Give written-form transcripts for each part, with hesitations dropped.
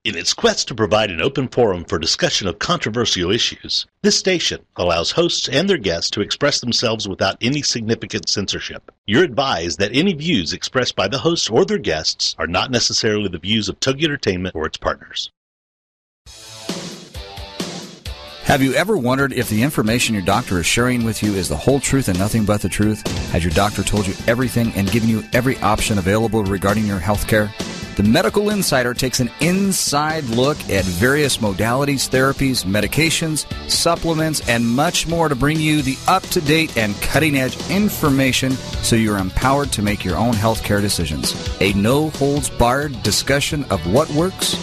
In its quest to provide an open forum for discussion of controversial issues, this station allows hosts and their guests to express themselves without any significant censorship. You're advised that any views expressed by the hosts or their guests are not necessarily the views of Tuggy Entertainment or its partners. Have you ever wondered if the information your doctor is sharing with you is the whole truth and nothing but the truth? Has your doctor told you everything and given you every option available regarding your health care? The Medical Insider takes an inside look at various modalities, therapies, medications, supplements, and much more to bring you the up-to-date and cutting-edge information so you're empowered to make your own healthcare decisions. A no-holds-barred discussion of what works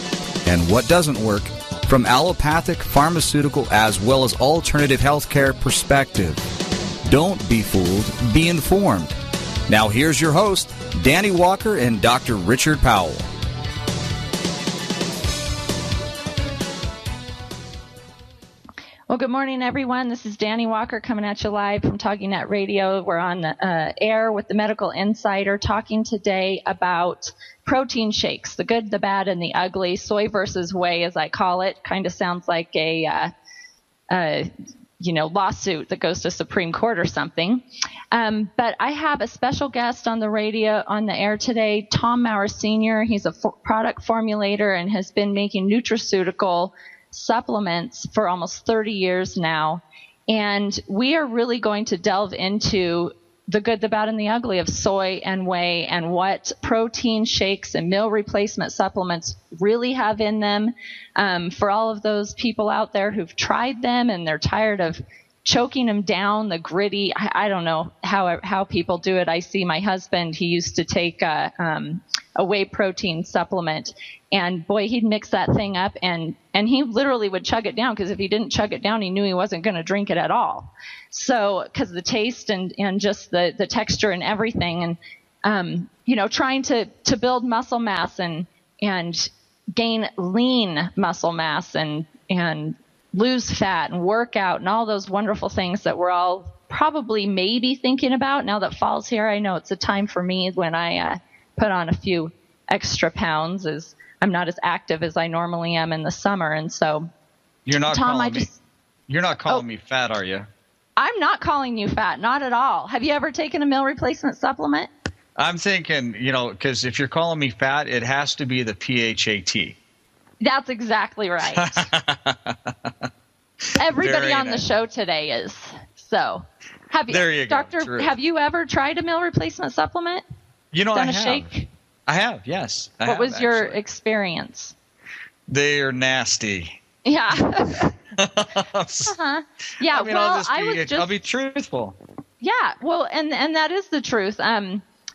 and what doesn't work from allopathic, pharmaceutical, as well as alternative healthcare perspective. Don't be fooled, be informed. Now here's your host, Danny Walker and Dr. Richard Powell. Well, good morning, everyone. This is Danny Walker coming at you live from TalkingNet Radio. We're on the air with the Medical Insider talking today about protein shakes, the good, the bad, and the ugly. Soy versus whey, as I call it, kind of sounds like a lawsuit that goes to Supreme Court or something. But I have a special guest on the radio, on the air today, Tom Maurer Sr. He's a product formulator and has been making nutraceutical supplements for almost 30 years now. And we are really going to delve into the good, the bad, and the ugly of soy and whey and what protein shakes and meal replacement supplements really have in them. For all of those people out there who've tried them and they're tired of choking them down, the gritty, I don't know how people do it. I see my husband, he used to take a whey protein supplement, and boy, he'd mix that thing up and he literally would chug it down, because if he didn't chug it down, he knew he wasn't going to drink it at all. So, because the taste and just the texture and everything, and trying to build muscle mass and gain lean muscle mass and lose fat and work out and all those wonderful things that we're all probably maybe thinking about now that fall's here. I know it's a time for me when I put on a few extra pounds, as I'm not as active as I normally am in the summer. And so you're not calling me fat, are you? I'm not calling you fat, not at all. Have you ever taken a meal replacement supplement? I'm thinking, because if you're calling me fat, it has to be the PHAT. That's exactly right. Everybody on the show today is. So, there you Doctor, go. Have you ever tried a meal replacement supplement? I have. Shake? I have, yes. What was your experience? They're nasty. Yeah. Yeah. I'll be truthful. Yeah. Well, and that is the truth.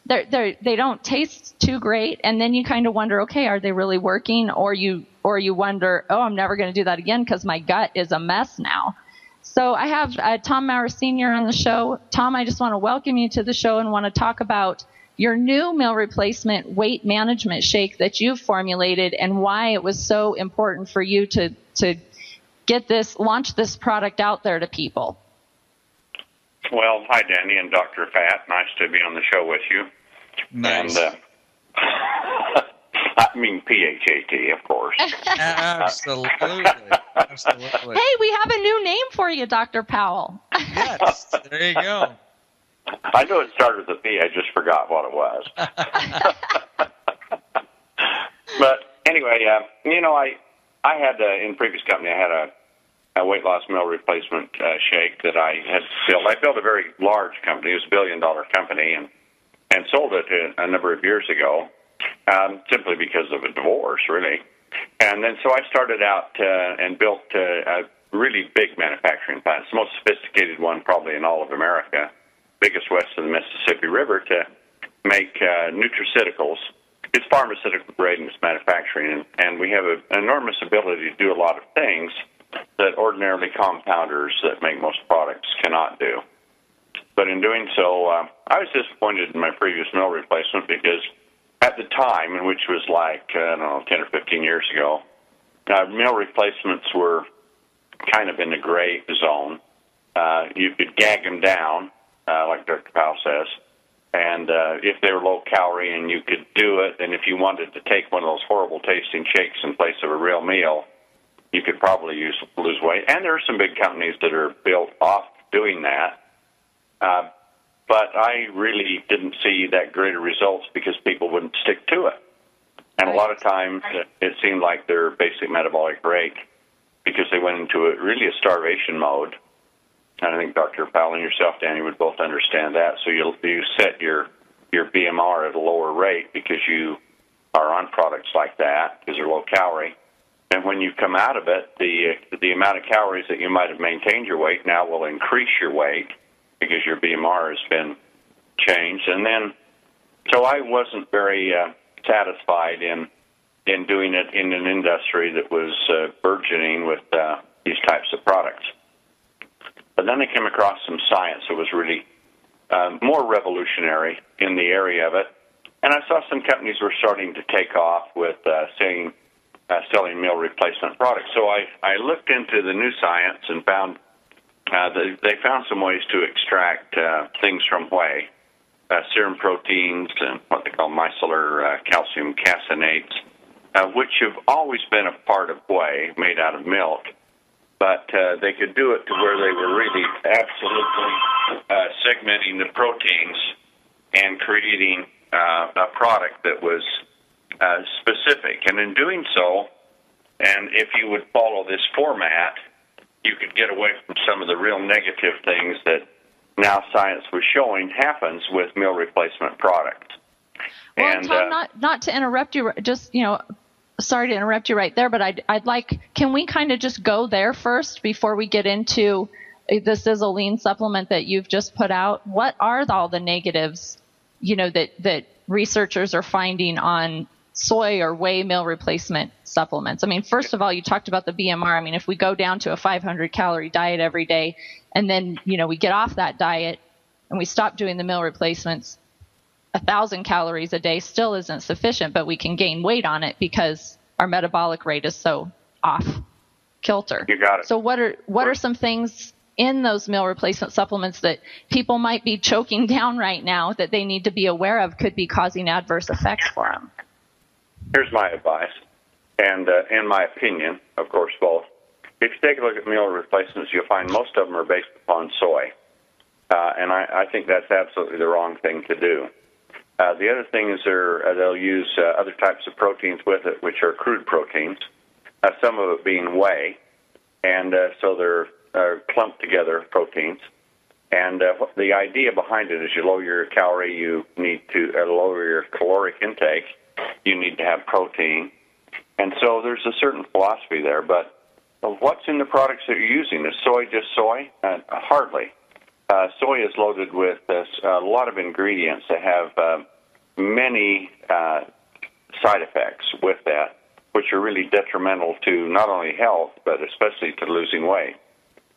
They don't taste too great, and then you kind of wonder, okay, are they really working? Or you wonder, oh, I'm never going to do that again because my gut is a mess now. So I have Tom Maurer Sr. on the show. Tom, I just want to welcome you to the show and want to talk about your new meal replacement weight management shake that you've formulated and why it was so important for you to launch this product out there to people. Well, hi, Danny and Dr. Fat. Nice to be on the show with you. Nice. And, I mean PHAT, of course. Absolutely. Hey, we have a new name for you, Dr. Powell. Yes, there you go. I know it started with a P. I just forgot what it was. But anyway, I had in previous company, I had a weight loss meal replacement shake that I had built. I built a very large company. It was $1 billion company, and sold it a number of years ago, simply because of a divorce, really. And then so I started out and built a really big manufacturing plant. It's the most sophisticated one probably in all of America, biggest west of the Mississippi River, to make nutraceuticals. It's pharmaceutical grade in its manufacturing, and we have an enormous ability to do a lot of things that ordinarily compounders that make most products cannot do. But in doing so, I was disappointed in my previous meal replacement because at the time, and which was like, 10 or 15 years ago, meal replacements were kind of in the gray zone. You could gag them down, like Dr. Powell says, And if they were low calorie and you could do it, and if you wanted to take one of those horrible tasting shakes in place of a real meal, you could probably lose weight. And there are some big companies that are built off doing that. But I really didn't see that greater results because people wouldn't stick to it. And a lot of times it seemed like their basic metabolic rate, because they went into really a starvation mode. And I think Dr. Powell and yourself, Danny, would both understand that. So you set your BMR at a lower rate because you are on products like that because they're low calorie. And when you come out of it, the amount of calories that you might have maintained your weight now will increase your weight because your BMR has been changed. And then, so I wasn't very satisfied in doing it in an industry that was burgeoning with these types of products. But then I came across some science that was really more revolutionary in the area of it. And I saw some companies were starting to take off with selling meal replacement products. So I looked into the new science and found they found some ways to extract things from whey, serum proteins and what they call micellar calcium casinates, which have always been a part of whey made out of milk. But they could do it to where they were really absolutely segmenting the proteins and creating a product that was specific. And in doing so, and if you would follow this format, you could get away from some of the real negative things that now science was showing happens with meal replacement products. Well, and Tom, not to interrupt you, just, sorry to interrupt you right there, but I'd like, can we kind of just go there first before we get into the Sisel lean supplement that you've just put out? What are all the negatives, that researchers are finding on soy or whey meal replacement supplements? I mean, first of all, you talked about the BMR. I mean, if we go down to a 500-calorie diet every day and then, we get off that diet and we stop doing the meal replacements, 1,000 calories a day still isn't sufficient, but we can gain weight on it because our metabolic rate is so off kilter. You got it. So what are some things in those meal replacement supplements that people might be choking down right now that they need to be aware of could be causing adverse effects for them? Here's my advice, and my opinion, of course, both. If you take a look at meal replacements, you'll find most of them are based upon soy, and I think that's absolutely the wrong thing to do. The other thing is they'll use other types of proteins with it, which are crude proteins, some of it being whey, and so they're clumped together proteins. And the idea behind it is you lower your calorie, you need to lower your caloric intake, you need to have protein. And so there's a certain philosophy there, but what's in the products that you're using? Is soy just soy? Hardly. Soy is loaded with a lot of ingredients that have many side effects with that, which are really detrimental to not only health, but especially to losing weight.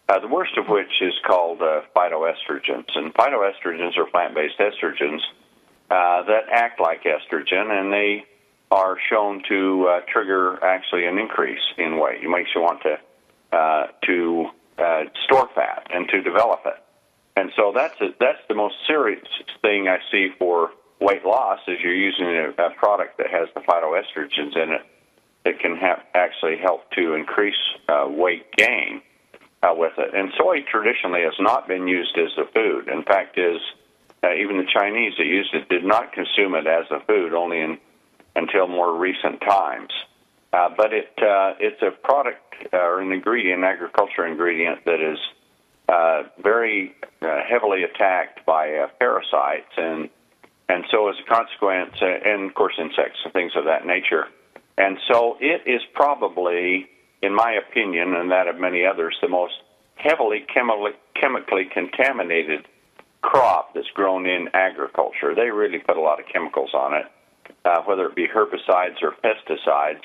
The worst of which is called phytoestrogens. And phytoestrogens are plant-based estrogens that act like estrogen, and they are shown to trigger actually an increase in weight. It makes you want to store fat and to develop it. And so that's the most serious thing I see for weight loss is you're using a product that has the phytoestrogens in it that can actually help to increase weight gain with it. And soy traditionally has not been used as a food. In fact, even the Chinese that used it did not consume it as a food only until more recent times. But it's a product or an ingredient, agriculture ingredient that is very heavily attacked by parasites, and so as a consequence, and of course insects and things of that nature. And so it is probably, in my opinion, and that of many others, the most heavily chemically contaminated crop that's grown in agriculture. They really put a lot of chemicals on it, whether it be herbicides or pesticides,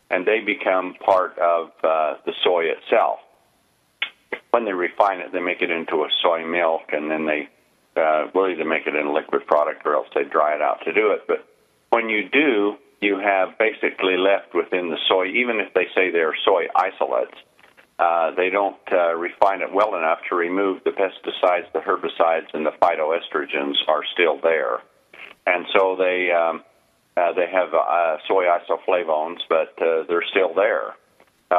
and they become part of the soy itself. When they refine it, they make it into a soy milk, and then they will either make it in a liquid product or else they dry it out to do it. But when you do, you have basically left within the soy, even if they say they're soy isolates, they don't refine it well enough to remove the pesticides, the herbicides, and the phytoestrogens are still there. And so they have soy isoflavones, but they're still there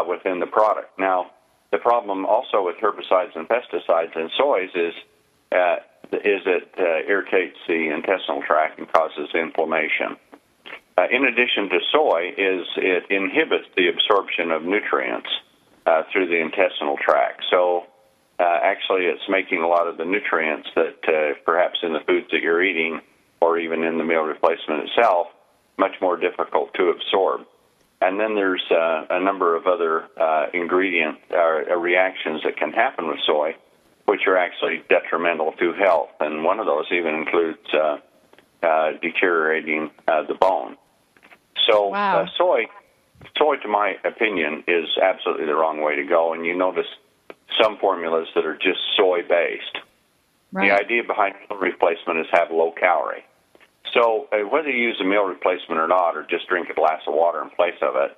within the product. Now, the problem also with herbicides and pesticides in soys is it irritates the intestinal tract and causes inflammation. In addition to soy, it inhibits the absorption of nutrients through the intestinal tract. So actually it's making a lot of the nutrients that perhaps in the foods that you're eating or even in the meal replacement itself much more difficult to absorb. And then there's a number of other ingredient reactions that can happen with soy, which are actually detrimental to health. And one of those even includes deteriorating the bone. So wow. Soy, to my opinion, is absolutely the wrong way to go. And you notice some formulas that are just soy-based. Right. The idea behind meal replacement is have low calorie. So whether you use a meal replacement or not, or just drink a glass of water in place of it,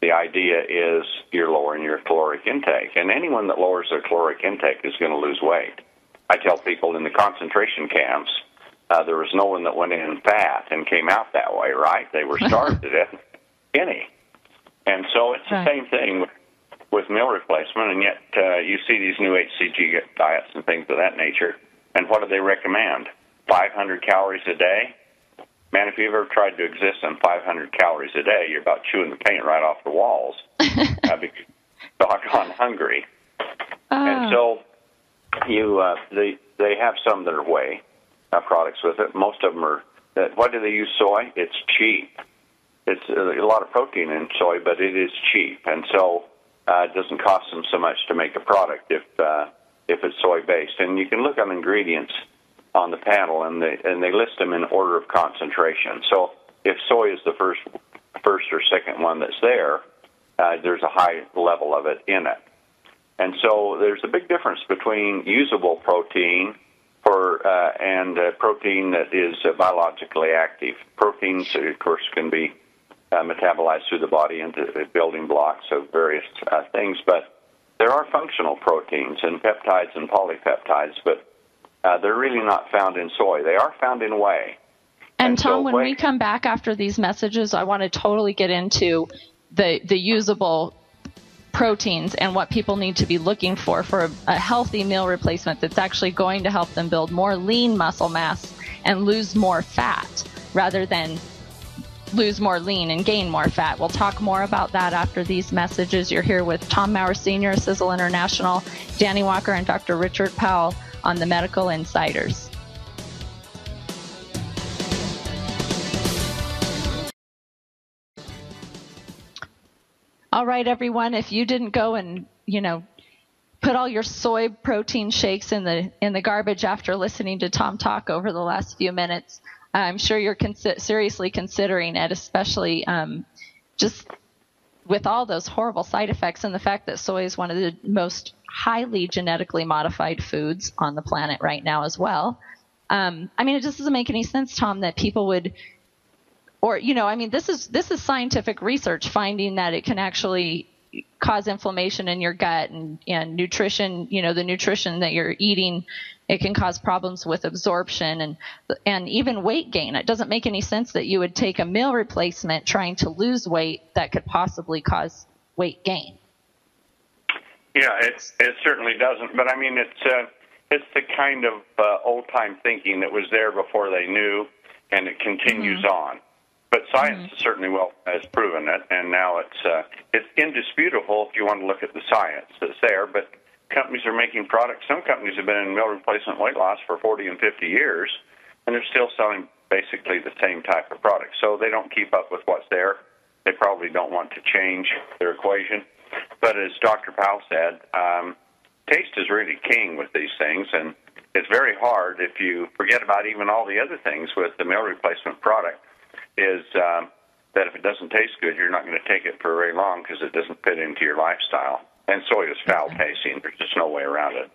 the idea is you're lowering your caloric intake. And anyone that lowers their caloric intake is going to lose weight. I tell people in the concentration camps, there was no one that went in fat and came out that way, right? They were starved to death, skinny. And so it's the same thing with meal replacement, and yet you see these new HCG diets and things of that nature, and what do they recommend? 500 calories a day? Man, if you've ever tried to exist on 500 calories a day, you're about chewing the paint right off the walls because you're doggone hungry. And so they have some that are whey products with it. Most of them are, why do they use soy? It's cheap. It's a lot of protein in soy, but it is cheap. And so it doesn't cost them so much to make a product if it's soy-based. And you can look on ingredients on the panel, and they list them in order of concentration. So if soy is the first or second one that's there, there's a high level of it in it. And so there's a big difference between usable protein and protein that is biologically active. Proteins, of course, can be metabolized through the body into building blocks of various things, but there are functional proteins and peptides and polypeptides, but they're really not found in soy. They are found in whey. And Tom, when we come back after these messages, I want to totally get into the usable proteins and what people need to be looking for a healthy meal replacement that's actually going to help them build more lean muscle mass and lose more fat rather than lose more lean and gain more fat. We'll talk more about that after these messages. You're here with Tom Maurer Sr., Sisel International, Danny Walker, and Dr. Richard Powell on the Medical Insiders. All right, everyone, if you didn't go and, put all your soy protein shakes in the garbage after listening to Tom talk over the last few minutes, I'm sure you're seriously considering it, especially just with all those horrible side effects and the fact that soy is one of the most highly genetically modified foods on the planet right now as well. It just doesn't make any sense, Tom, that people would, this is scientific research finding that it can actually cause inflammation in your gut and nutrition, the nutrition that you're eating, it can cause problems with absorption and even weight gain. It doesn't make any sense that you would take a meal replacement trying to lose weight that could possibly cause weight gain. Yeah, it certainly doesn't. But it's the kind of old time thinking that was there before they knew, and it continues on. But science certainly has proven it, and now it's indisputable if you want to look at the science that's there. But companies are making products. Some companies have been in meal replacement weight loss for 40 and 50 years, and they're still selling basically the same type of product. So they don't keep up with what's there. They probably don't want to change their equation. But as Dr. Powell said, taste is really king with these things, and it's very hard if you forget about even all the other things with the meal replacement product, is that if it doesn't taste good, you're not going to take it for very long because it doesn't fit into your lifestyle. And soy is foul tasting. There's just no way around it.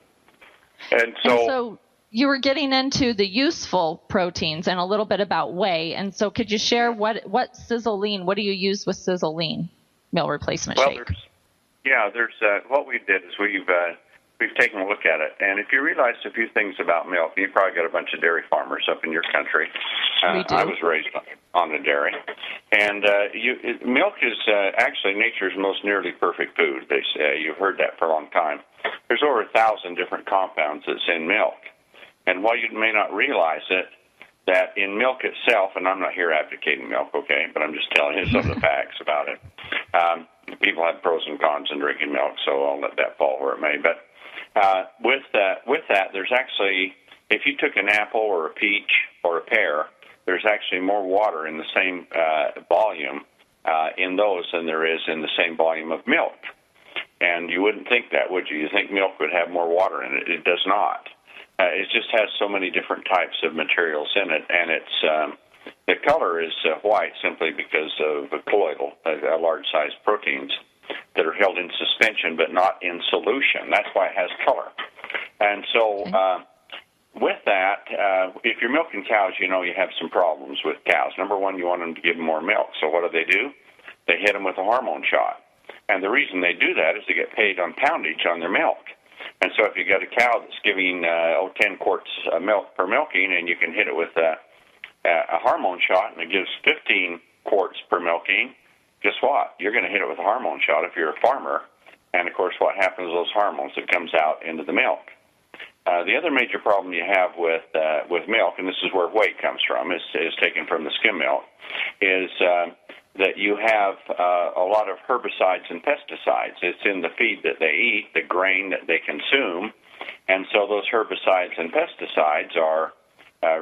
And so you were getting into the useful proteins and a little bit about whey. And so could you share what Sisel Lean, what do you use with Sisel Lean meal replacement shake? Yeah, there's what we did is we've taken a look at it, and if you realized a few things about milk, you probably got a bunch of dairy farmers up in your country. We do. I was raised on the dairy, and milk is actually nature's most nearly perfect food. They say you've heard that for a long time. There's over 1,000 different compounds that's in milk, and while you may not realize it, that in milk itself, and I'm not here advocating milk, okay, but I'm just telling you some of the facts about it. People have pros and cons in drinking milk, so I'll let that fall where it may. But with that, there's actually, if you took an apple or a peach or a pear, there's actually more water in the same volume in those than there is in the same volume of milk. And you wouldn't think that, would you? You think milk would have more water in it. It does not. It just has so many different types of materials in it, and it's the color is white simply because of the colloidal, large-sized proteins that are held in suspension but not in solution. That's why it has color. And so with that, if you're milking cows, you know you have some problems with cows. Number one, you want them to give more milk. So what do? They hit them with a hormone shot. And the reason they do that is to get paid on poundage on their milk. And so if you got a cow that's giving 10 quarts of milk per milking, and you can hit it with a hormone shot, and it gives 15 quarts per milking, guess what? You're going to hit it with a hormone shot if you're a farmer. And, of course, what happens to those hormones? It comes out into the milk. The other major problem you have with milk, and this is where whey comes from, is taken from the skim milk, is that you have a lot of herbicides and pesticides. It's in the feed that they eat, the grain that they consume, and so those herbicides and pesticides are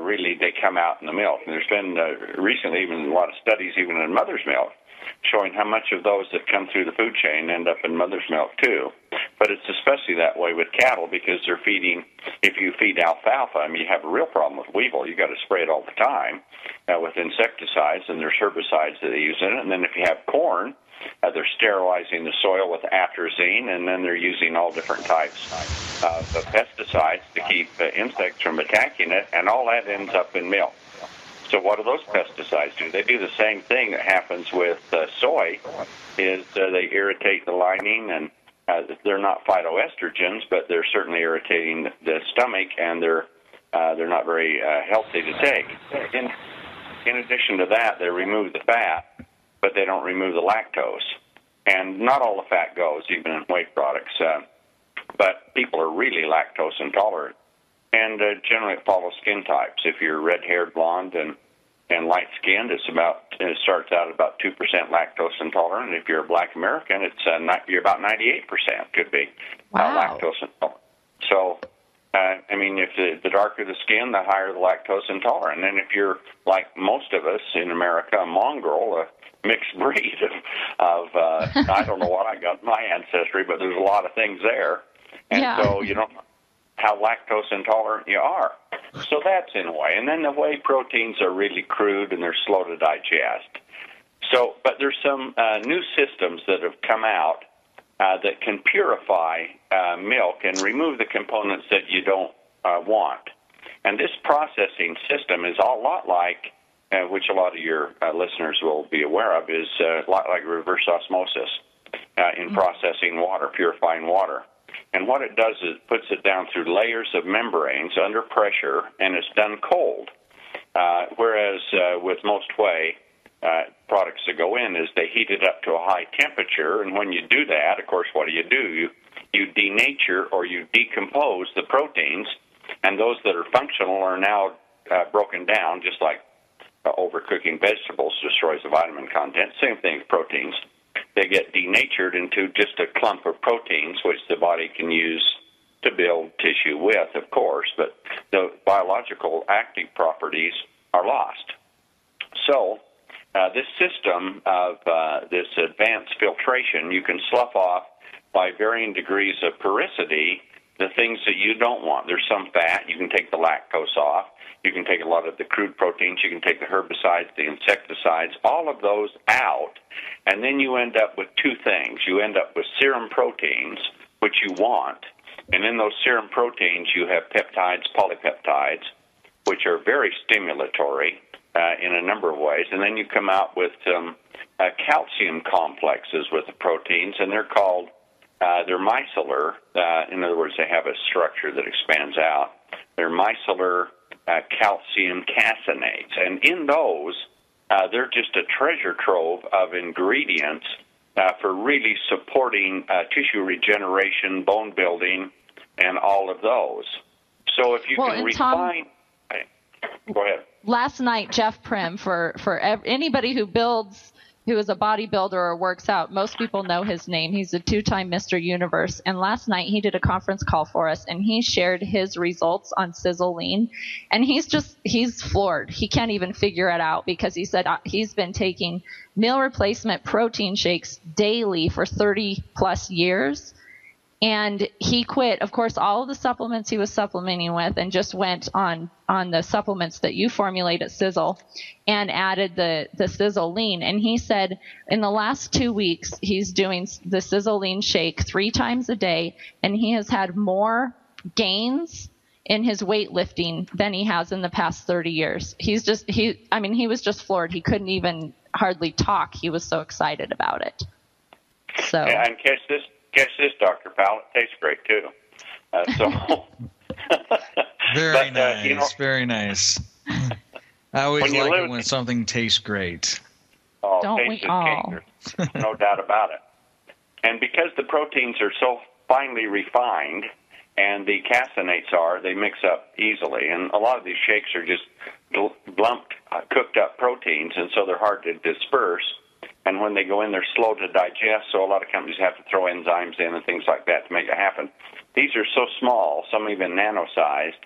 really, they come out in the milk. And there's been recently even a lot of studies, even in mother's milk, showing how much of those that come through the food chain end up in mother's milk too. But it's especially that way with cattle because they're feeding, if you feed alfalfa, I mean, you have a real problem with weevil. You got to spray it all the time with insecticides, and there's herbicides that they use in it. And then if you have corn, they're sterilizing the soil with atrazine, and then they're using all different types of pesticides to keep insects from attacking it, and all that ends up in milk. So what do those pesticides do? They do the same thing that happens with soy, is they irritate the lining, and they're not phytoestrogens, but they're certainly irritating the stomach, and they're not very healthy to take. In addition to that, they remove the fat, but they don't remove the lactose. And not all the fat goes, even in whey products, but people are really lactose intolerant. And generally it follows skin types. If you're red-haired, blonde, and light-skinned, it starts out at about 2% lactose intolerant. And if you're a black American, you're about 98% could be lactose intolerant. So, I mean, if the darker the skin, the higher the lactose intolerant. And if you're, like most of us in America, a mongrel, a mixed breed of I don't know what I got in my ancestry, but there's a lot of things there. And so you don't know how lactose intolerant you are. So that's in a way. And then the whey proteins are really crude and they're slow to digest. So, but there's some new systems that have come out that can purify milk and remove the components that you don't want. And this processing system is a lot like, which a lot of your listeners will be aware of, is a lot like reverse osmosis in processing water, purifying water. And what it does is it puts it down through layers of membranes under pressure, and it's done cold. Whereas with most whey products that go in is they heat it up to a high temperature, and when you do that, of course, what do? You denature or you decompose the proteins, and those that are functional are now broken down, just like overcooking vegetables destroys the vitamin content. Same thing with proteins. They get denatured into just a clump of proteins, which the body can use to build tissue with, of course, but the biological active properties are lost. So this system of this advanced filtration, you can slough off by varying degrees of porosity the things that you don't want. There's some fat. You can take the lactose off. You can take a lot of the crude proteins. You can take the herbicides, the insecticides, all of those out. And then you end up with two things. You end up with serum proteins, which you want. And in those serum proteins, you have peptides, polypeptides, which are very stimulatory in a number of ways. And then you come out with some calcium complexes with the proteins, and they're called they're micellar. In other words, they have a structure that expands out. They're micellar calcium caseinates. And in those, they're just a treasure trove of ingredients for really supporting tissue regeneration, bone building, and all of those. So if you can refine... Go ahead. Last night, Jeff Prim, for anybody who is a bodybuilder or works out, most people know his name. He's a 2-time Mr. Universe. And last night he did a conference call for us, and he shared his results on Sisel Lean. And he's floored. He can't even figure it out, because he said he's been taking meal replacement protein shakes daily for 30 plus years. And he quit, of course, all of the supplements he was supplementing with, and just went on the supplements that you formulate at Sisel, and added the Sisel Lean. And he said in the last 2 weeks, he's doing the Sisel Lean shake 3 times a day, and he has had more gains in his weightlifting than he has in the past 30 years. He was just floored. He couldn't even hardly talk. He was so excited about it. So. And catch this, Dr. Powell. It tastes great, too. Very nice. Very nice. I always like it when something tastes great. Oh, don't we all? There's no doubt about it. And because the proteins are so finely refined, and the caseinates they mix up easily. And a lot of these shakes are just lumped, cooked up proteins, and so they're hard to disperse. And when they go in, they're slow to digest, so a lot of companies have to throw enzymes in and things like that to make it happen. These are so small, some even nano-sized,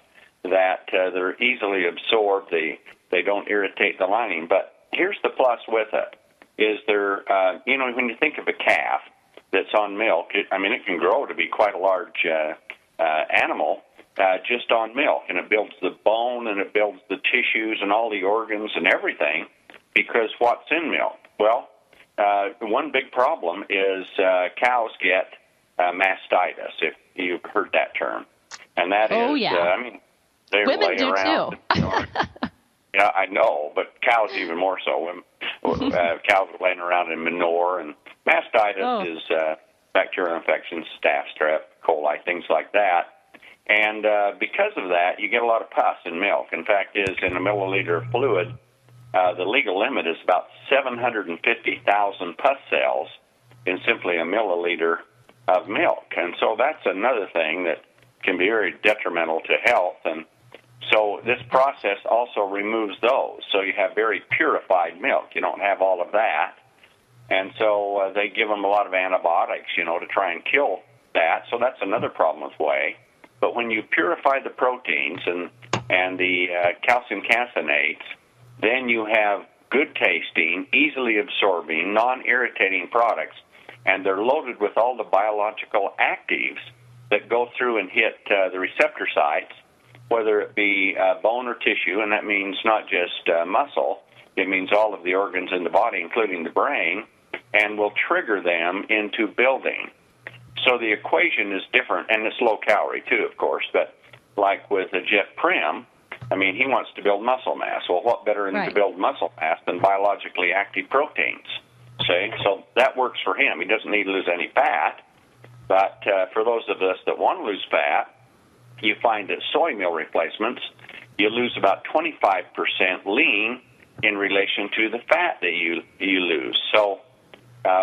that they're easily absorbed. They don't irritate the lining. But here's the plus with it, is they're, when you think of a calf that's on milk, it can grow to be quite a large animal just on milk. And it builds the bone, and it builds the tissues and all the organs and everything, because what's in milk? Well, one big problem is cows get mastitis, if you've heard that term. And that they women lay do around. Too. Yeah, I know, but cows even more so. Cows are laying around in manure, and mastitis is bacterial infections, staph, strep, coli, things like that. And because of that, you get a lot of pus in milk. In fact, in a milliliter of fluid, the legal limit is about 750,000 pus cells in simply a milliliter of milk. And so that's another thing that can be very detrimental to health. And so this process also removes those. So you have very purified milk. You don't have all of that. And so they give them a lot of antibiotics, to try and kill that. So that's another problem with whey. But when you purify the proteins and the calcium caseinates, then you have good tasting, easily absorbing, non-irritating products, and they're loaded with all the biological actives that go through and hit the receptor sites, whether it be bone or tissue, and that means not just muscle, it means all of the organs in the body, including the brain, and will trigger them into building. So the equation is different, and it's low calorie too, of course, but like with Jeff Prim, he wants to build muscle mass. Well, what better to build muscle mass than biologically active proteins? See? So that works for him. He doesn't need to lose any fat. But for those of us that want to lose fat, you find that soy meal replacements, you lose about 25% lean in relation to the fat that you lose. So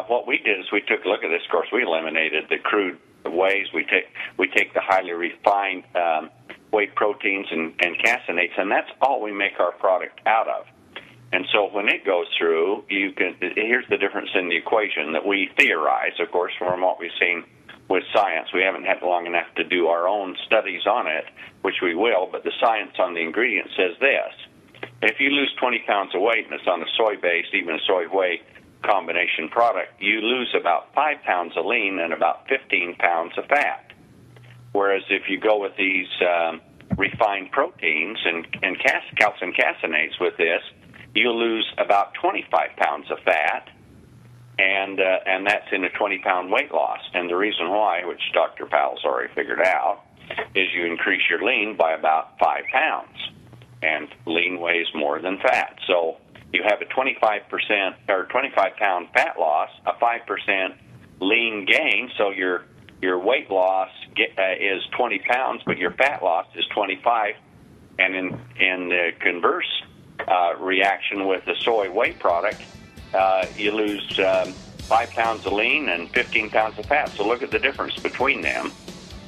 what we did is we took a look at this. Of course, we eliminated the crude ways. We take the highly refined whey proteins and caseinates, and that's all we make our product out of. And so when it goes through, here's the difference in the equation that we theorize, of course, from what we've seen with science. We haven't had long enough to do our own studies on it, which we will, but the science on the ingredient says this. If you lose 20 pounds of weight, and it's on a soy-based, even a soy-whey combination product, you lose about 5 pounds of lean and about 15 pounds of fat. Whereas if you go with these refined proteins and calcium caseinates with this, you'll lose about 25 pounds of fat, and that's in a 20-pound weight loss. And the reason why, which Dr. Powell's already figured out, is you increase your lean by about 5 pounds, and lean weighs more than fat. So you have a 25% or 25-pound fat loss, a 5% lean gain, so your your weight loss is 20 pounds, but your fat loss is 25. And in the converse reaction with the soy whey product, you lose 5 pounds of lean and 15 pounds of fat. So look at the difference between them.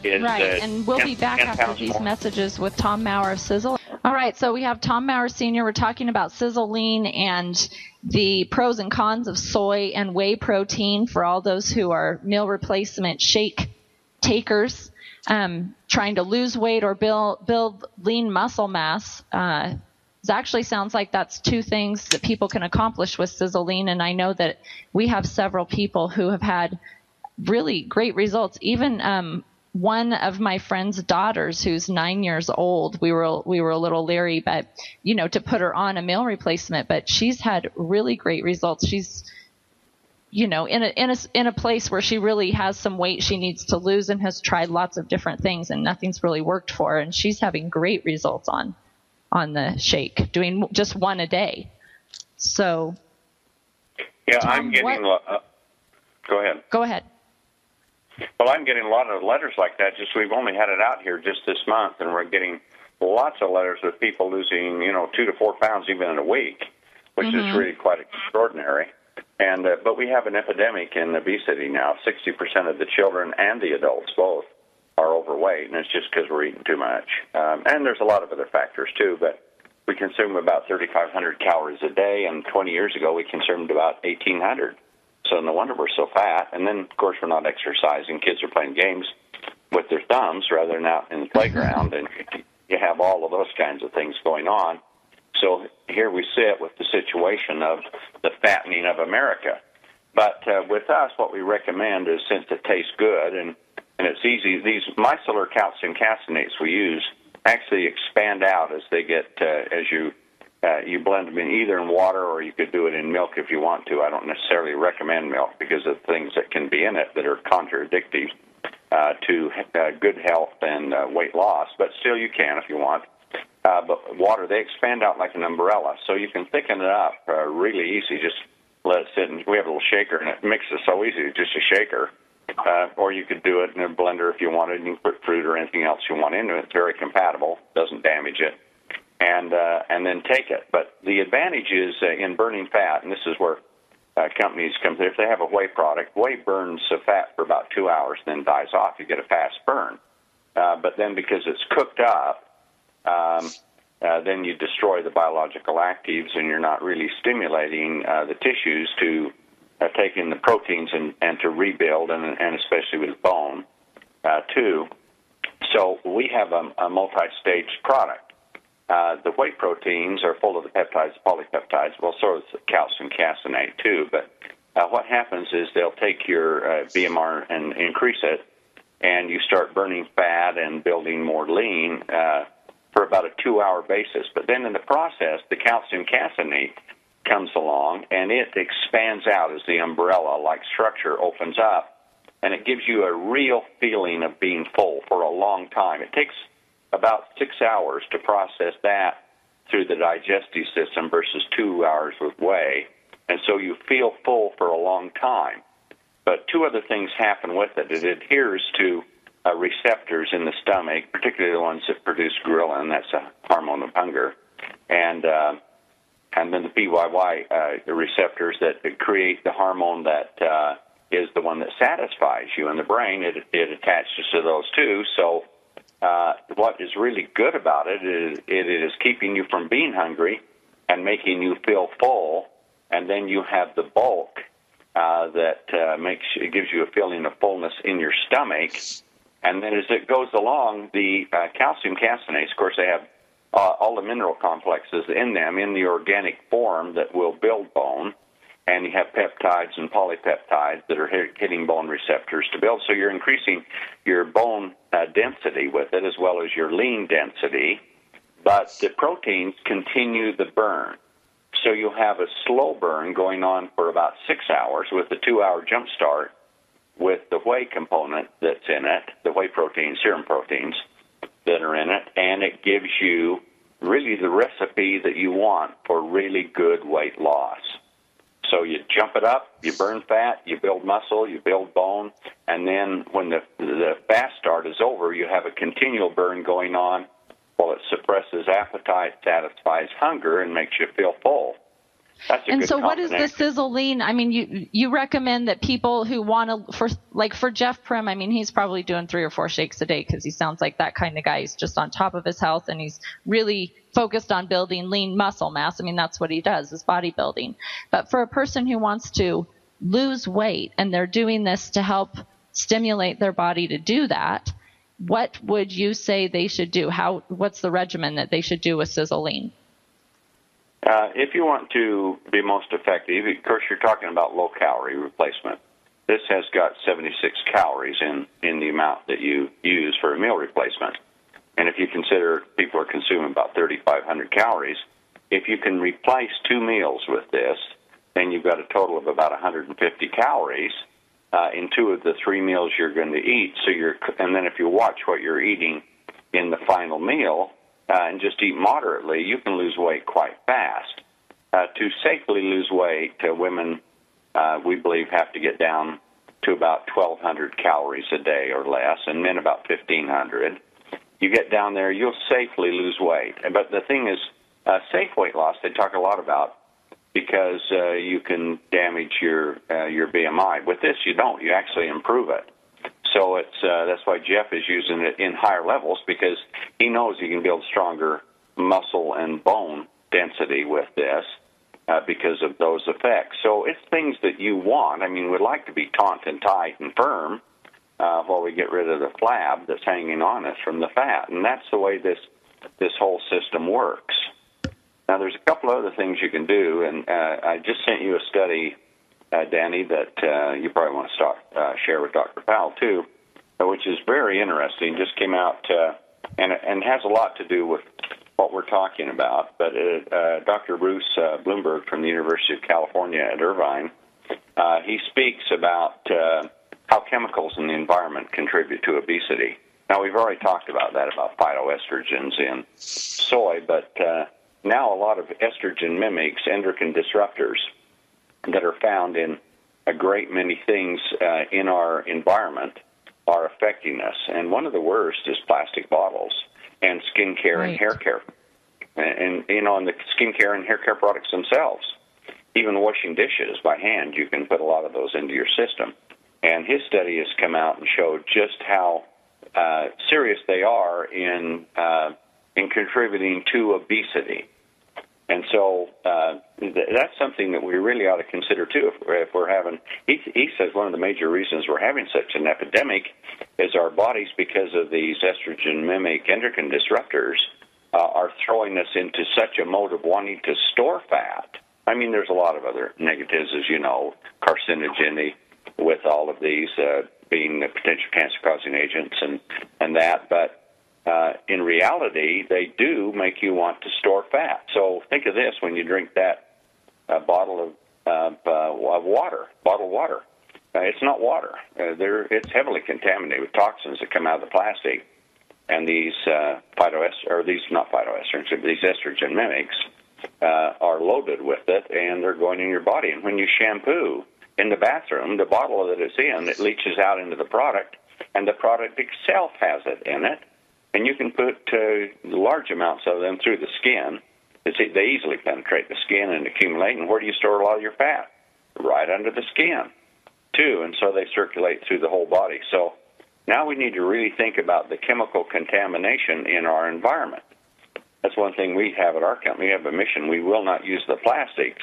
Right, and we'll be back after these messages with Tom Maurer of Sisel. All right, so we have Tom Maurer Sr. We're talking about Sisel Lean and the pros and cons of soy and whey protein for all those who are meal replacement shake takers, trying to lose weight or build lean muscle mass. It actually sounds like that's two things that people can accomplish with Sisel Lean, and I know that we have several people who have had really great results. Even one of my friend's daughters, who's 9 years old, we were a little leery, but to put her on a meal replacement, but she's had really great results. She's in a place where she really has some weight she needs to lose and has tried lots of different things, and nothing's really worked for her, and she's having great results on the shake, doing just one a day. So yeah, Tom, I'm getting go ahead. Go ahead. Well, I'm getting a lot of letters like that. We've only had it out here just this month, and we're getting lots of letters with people losing, 2 to 4 pounds even in a week, which is really quite extraordinary. And but we have an epidemic in obesity now. 60% of the children and the adults both are overweight, and it's just because we're eating too much. And there's a lot of other factors too, but we consume about 3,500 calories a day, and 20 years ago we consumed about 1,800. So no wonder we're so fat. And then, of course, we're not exercising. Kids are playing games with their thumbs rather than out in the playground, and you have all of those kinds of things going on. So here we sit with the situation of the fattening of America. But with us, what we recommend is, since it tastes good and it's easy, these micellar calcium caseinates we use actually expand out as they get, as you blend them in either in water, or you could do it in milk if you want to. I don't necessarily recommend milk because of things that can be in it that are contradictory to good health and weight loss, but still you can if you want. But water, they expand out like an umbrella, so you can thicken it up really easy. Just let it sit, and we have a little shaker, and it mixes so easy, just a shaker. Or you could do it in a blender if you wanted, and you can put fruit or anything else you want into it. It's very compatible, doesn't damage it, and then take it. But the advantage is in burning fat, and this is where companies come to. If they have a whey product, whey burns the fat for about 2 hours, then dies off. You get a fast burn. But then because it's cooked up, then you destroy the biological actives, and you're not really stimulating the tissues to take in the proteins and to rebuild, and especially with bone, too. So we have a multi-stage product. The whey proteins are full of the peptides, polypeptides, well, so is the calcium casein too. But what happens is they'll take your BMR and increase it, and you start burning fat and building more lean for about a 2-hour basis. But then in the process, the calcium caseinate comes along, and it expands out as the umbrella-like structure opens up, and it gives you a real feeling of being full for a long time. It takes about 6 hours to process that through the digestive system versus 2 hours with whey, and so you feel full for a long time. But two other things happen with it. It adheres to receptors in the stomach, particularly the ones that produce ghrelin, that's a hormone of hunger, and then the PYY receptors that create the hormone that is the one that satisfies you in the brain. It attaches to those two. So what is really good about it is keeping you from being hungry and making you feel full, and then you have the bulk that gives you a feeling of fullness in your stomach. And then as it goes along, the calcium caseinates, of course, they have all the mineral complexes in them in the organic form that will build bone, and you have peptides and polypeptides that are hitting bone receptors to build. So you're increasing your bone density with it as well as your lean density, but the proteins continue the burn. So you'll have a slow burn going on for about 6 hours with the 2-hour jump start with the whey component that's in it, the whey proteins, serum proteins that are in it, and it gives you really the recipe that you want for really good weight loss. So you jump it up, you burn fat, you build muscle, you build bone, and then when the fast start is over, you have a continual burn going on while it suppresses appetite, satisfies hunger, and makes you feel full. That's a and good so what is the combination. Sisel lean? I mean, you recommend that people who want to, for Jeff Prim, I mean, he's probably doing 3 or 4 shakes a day because he sounds like that kind of guy. He's just on top of his health, and he's really focused on building lean muscle mass. I mean, that's what he does, is bodybuilding. But for a person who wants to lose weight and they're doing this to help stimulate their body to do that, what would you say they should do? What's the regimen that they should do with Sisel lean? If you want to be most effective, of course, you're talking about low-calorie replacement. This has got 76 calories in the amount that you use for a meal replacement. And if you consider people are consuming about 3,500 calories, if you can replace 2 meals with this, then you've got a total of about 150 calories in 2 of the 3 meals you're going to eat. And then if you watch what you're eating in the final meal, and just eat moderately, you can lose weight quite fast. To safely lose weight, women, we believe, have to get down to about 1,200 calories a day or less, and men about 1,500. You get down there, you'll safely lose weight. But the thing is, safe weight loss, they talk a lot about, because you can damage your BMI. With this, you don't. You actually improve it. So that's why Jeff is using it in higher levels, because he knows he can build stronger muscle and bone density with this because of those effects. So it's things that you want. I mean, we'd like to be taut and tight and firm while we get rid of the flab that's hanging on us from the fat. And that's the way this whole system works. Now, there's a couple other things you can do, and I just sent you a study, Danny, that you probably want to share with Dr. Powell, too, which is very interesting. Just came out and has a lot to do with what we're talking about. But Dr. Bruce Bloomberg from the University of California at Irvine, he speaks about how chemicals in the environment contribute to obesity. Now, we've already talked about that, about phytoestrogens in soy, but now a lot of estrogen mimics, endocrine disruptors, that are found in a great many things in our environment are affecting us. And one of the worst is plastic bottles and skin care and hair care. And, and the skin care and hair care products themselves. Even washing dishes by hand, you can put a lot of those into your system. And his study has come out and showed just how serious they are in contributing to obesity. And so that's something that we really ought to consider, too, if we're having – he says one of the major reasons we're having such an epidemic is our bodies, because of these estrogen-mimic endocrine disruptors, are throwing us into such a mode of wanting to store fat. I mean, there's a lot of other negatives, as you know, carcinogenic with all of these being the potential cancer-causing agents and that, but in reality, they do make you want to store fat. So think of this when you drink that bottle of water, bottled water. It's not water. It's heavily contaminated with toxins that come out of the plastic. And these these estrogen mimics are loaded with it, and they're going in your body. And when you shampoo in the bathroom, the bottle that it's in, it leaches out into the product, and the product itself has it in it. And you can put large amounts of them through the skin. They easily penetrate the skin and accumulate. And where do you store a lot of your fat? Right under the skin, too. And so they circulate through the whole body. So now we need to really think about the chemical contamination in our environment. That's one thing we have at our company. We have a mission. We will not use the plastics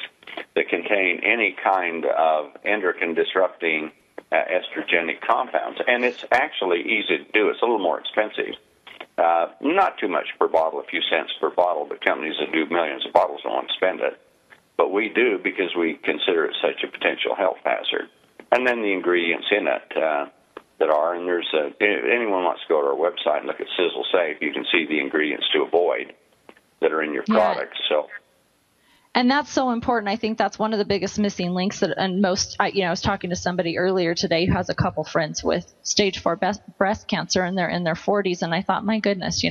that contain any kind of endocrine-disrupting estrogenic compounds. And it's actually easy to do. It's a little more expensive. Not too much per bottle, a few cents per bottle, but companies that do millions of bottles don't want to spend it. But we do because we consider it such a potential health hazard. And then the ingredients in it that are, and there's anyone wants to go to our website and look at Sisel Safe, you can see the ingredients to avoid that are in your products. So. And that's so important. I think that's one of the biggest missing links. And I was talking to somebody earlier today who has a couple friends with stage 4 breast cancer, and they're in their 40s. And I thought, my goodness,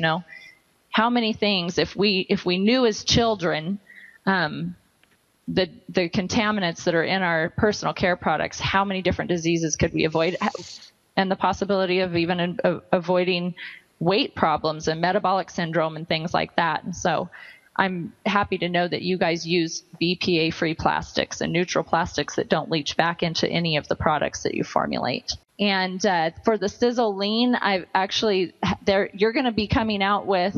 how many things if we knew as children, the contaminants that are in our personal care products, how many different diseases could we avoid, and the possibility of even avoiding weight problems and metabolic syndrome and things like that. And so I'm happy to know that you guys use BPA-free plastics and neutral plastics that don't leach back into any of the products that you formulate. And for the Sisel Lean, you're going to be coming out with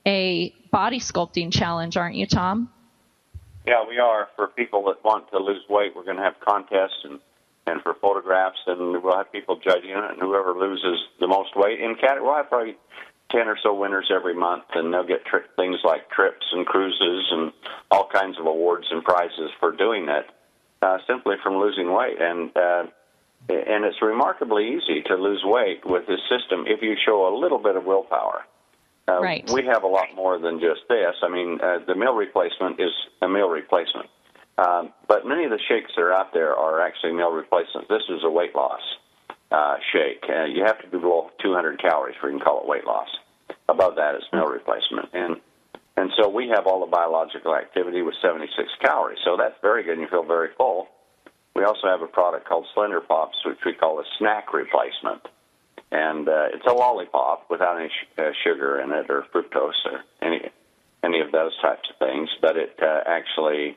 a body sculpting challenge, aren't you, Tom? Yeah, we are. For people that want to lose weight, we're going to have contests and for photographs, and we'll have people judging it, and whoever loses the most weight. We'll have probably 10 or so winners every month, and they'll get things like trips and cruises and all kinds of awards and prizes for doing it, simply from losing weight. And it's remarkably easy to lose weight with this system if you show a little bit of willpower. Right. We have a lot more than just this. I mean, the meal replacement is a meal replacement. But many of the shakes that are out there are actually meal replacements. This is a weight loss shake. You have to be below 200 calories for you can call it weight loss. Above that is meal replacement. And so we have all the biological activity with 76 calories. So that's very good, and you feel very full. We also have a product called Slender Pops, which we call a snack replacement. And it's a lollipop without any sugar in it or fructose or any of those types of things. But it actually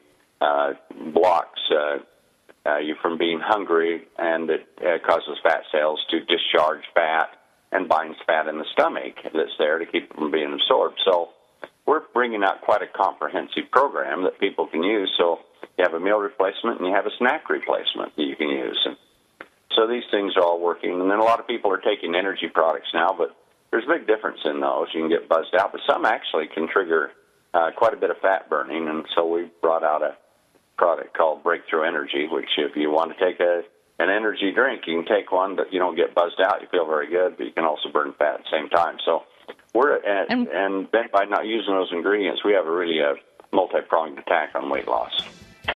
blocks you from being hungry, and it causes fat cells to discharge fat and binds fat in the stomach that's there to keep it from being absorbed. So we're bringing out quite a comprehensive program that people can use. So you have a meal replacement and you have a snack replacement that you can use. And so these things are all working. And then a lot of people are taking energy products now, but there's a big difference in those. You can get buzzed out, but some actually can trigger quite a bit of fat burning. And so we brought out a product called Breakthrough Energy, which if you want to take an energy drink, you can take one, but you don't get buzzed out. You feel very good, but you can also burn fat at the same time. So and by not using those ingredients, we have a really multi-pronged attack on weight loss.